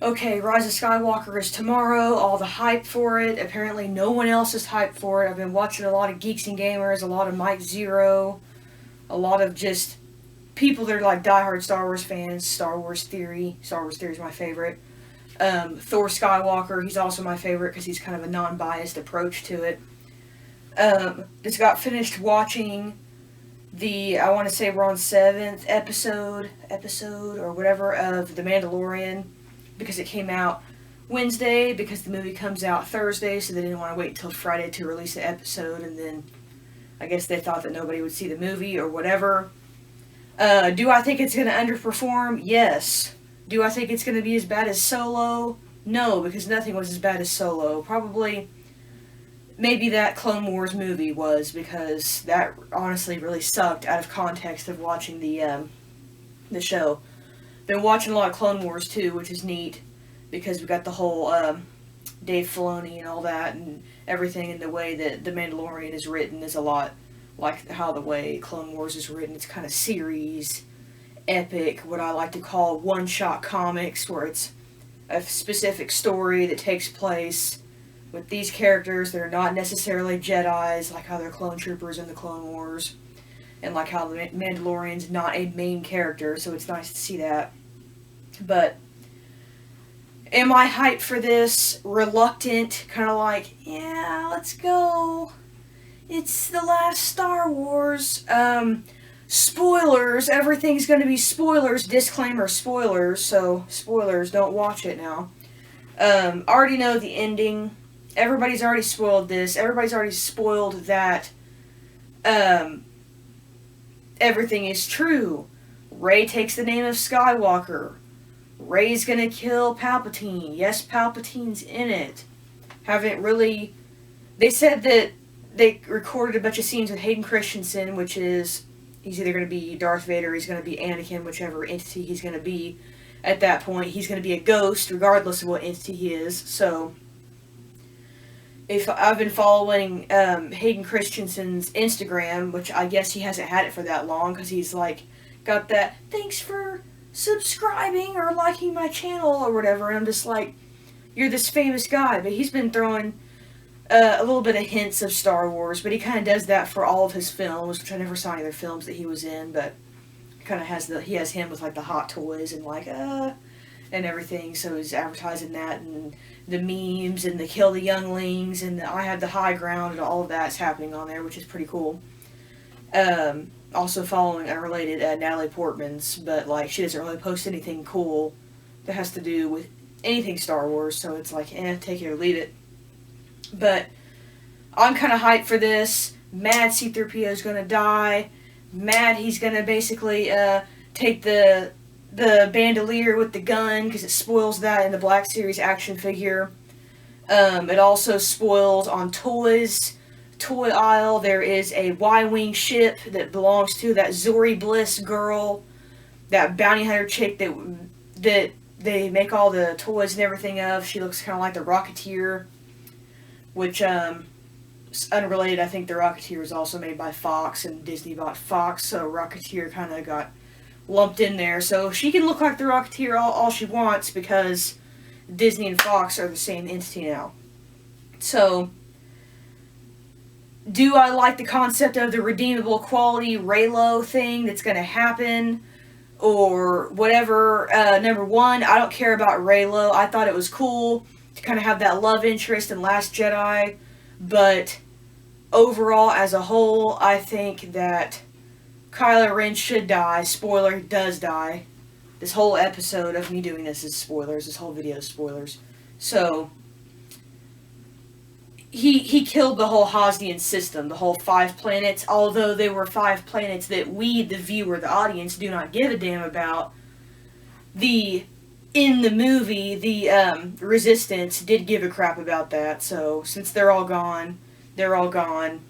okay, Rise of Skywalker is tomorrow, all the hype for it. Apparently no one else is hyped for it. I've been watching a lot of Geeks and Gamers, a lot of Mike Zero, a lot of just people that are like diehard Star Wars fans. Star Wars Theory is my favorite. Thor Skywalker, he's also my favorite because he's kind of a non-biased approach to it. Just got finished watching I want to say we're on 7th episode or whatever of The Mandalorian, because it came out Wednesday, because the movie comes out Thursday, so they didn't want to wait until Friday to release the episode, and then I guess they thought that nobody would see the movie or whatever. Do I think it's going to underperform? Yes. Do I think it's going to be as bad as Solo? No, because nothing was as bad as Solo. Probably, maybe that Clone Wars movie was, because that honestly really sucked out of context of watching the show. Been watching a lot of Clone Wars too, which is neat, because we got the whole Dave Filoni and all that, and everything, and the way that The Mandalorian is written is a lot like how the way Clone Wars is written. It's kind of series, epic, what I like to call one-shot comics, where it's a specific story that takes place with these characters that are not necessarily Jedis, like how they're clone troopers in the Clone Wars, and like how the Mandalorian's not a main character, so it's nice to see that. But am I hyped for this? Reluctant, kind of like, yeah, let's go. It's the last Star Wars. Spoilers, everything's going to be spoilers. Disclaimer, spoilers, so spoilers, don't watch it now. Already know the ending. Everybody's already spoiled this. Everybody's already spoiled that everything is true. Rey takes the name of Skywalker. Rey's gonna kill Palpatine. Yes, Palpatine's in it. Haven't really... They said that they recorded a bunch of scenes with Hayden Christensen, which is... He's either going to be Darth Vader or he's going to be Anakin, whichever entity he's going to be. At that point, he's going to be a ghost, regardless of what entity he is. So, if I've been following Hayden Christensen's Instagram, which I guess he hasn't had it for that long, because he's like got that "thanks for subscribing or liking my channel" or whatever. And I'm just like, you're this famous guy, but he's been throwing a little bit of hints of Star Wars, but he kind of does that for all of his films, which I never saw any other films that he was in, but kind of he has him with like the hot toys and like and everything, so he's advertising that, and the memes and the kill the younglings and the I have the high ground, and all of that's happening on there, which is pretty cool. Also following unrelated Natalie Portman's, but like she doesn't really post anything cool that has to do with anything Star Wars, so it's like take it or leave it. But I'm kind of hyped for this. Mad C-3PO is going to die. Mad he's going to basically take the bandolier with the gun, because it spoils that in the Black Series action figure. It also spoils on toys. Toy aisle, there is a Y-Wing ship that belongs to that Zori Bliss girl, that bounty hunter chick that they make all the toys and everything of. She looks kind of like the Rocketeer, which, unrelated, I think the Rocketeer was also made by Fox, and Disney bought Fox, so Rocketeer kind of got lumped in there. So she can look like the Rocketeer all she wants, because Disney and Fox are the same entity now. So, do I like the concept of the redeemable quality Reylo thing that's going to happen, or whatever? Number one, I don't care about Reylo. I thought it was cool to kind of have that love interest in Last Jedi, but overall, as a whole, I think that Kylo Ren should die. Spoiler, does die. This whole episode of me doing this is spoilers. This whole video is spoilers. So, he killed the whole Hosnian system, the whole 5 planets, although they were 5 planets that we, the viewer, the audience, do not give a damn about. In the movie, the Resistance did give a crap about that, so since they're all gone, they're all gone.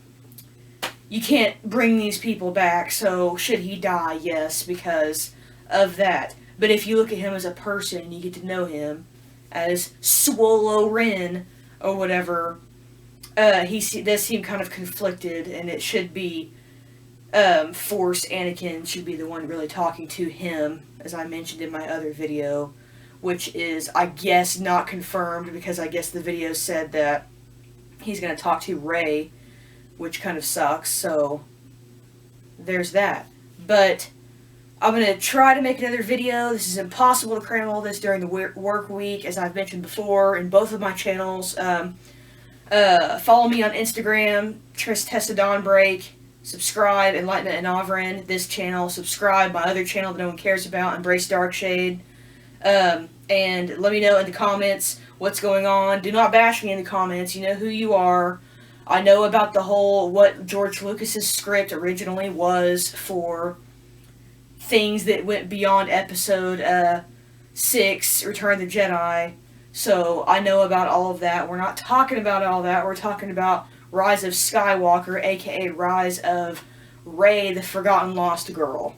You can't bring these people back, so should he die? Yes, because of that. But if you look at him as a person, you get to know him as Swolo Ren, or whatever, he does seem kind of conflicted, and it should be Force Anakin should be the one really talking to him, as I mentioned in my other video, which is, I guess, not confirmed because I guess the video said that he's going to talk to Rey, which kind of sucks, so there's that. But I'm going to try to make another video. This is impossible to cram all this during the work week, as I've mentioned before, in both of my channels. Follow me on Instagram, Testa Dawnbreak. Subscribe, Enlightenment and Avren, this channel. Subscribe, my other channel that no one cares about, Embrace Darkshade. And let me know in the comments what's going on. Do not bash me in the comments. You know who you are. I know about the whole, what George Lucas's script originally was for things that went beyond Episode 6, Return of the Jedi. So I know about all of that. We're not talking about all that. We're talking about Rise of Skywalker, aka Rise of Rey, the Forgotten Lost Girl.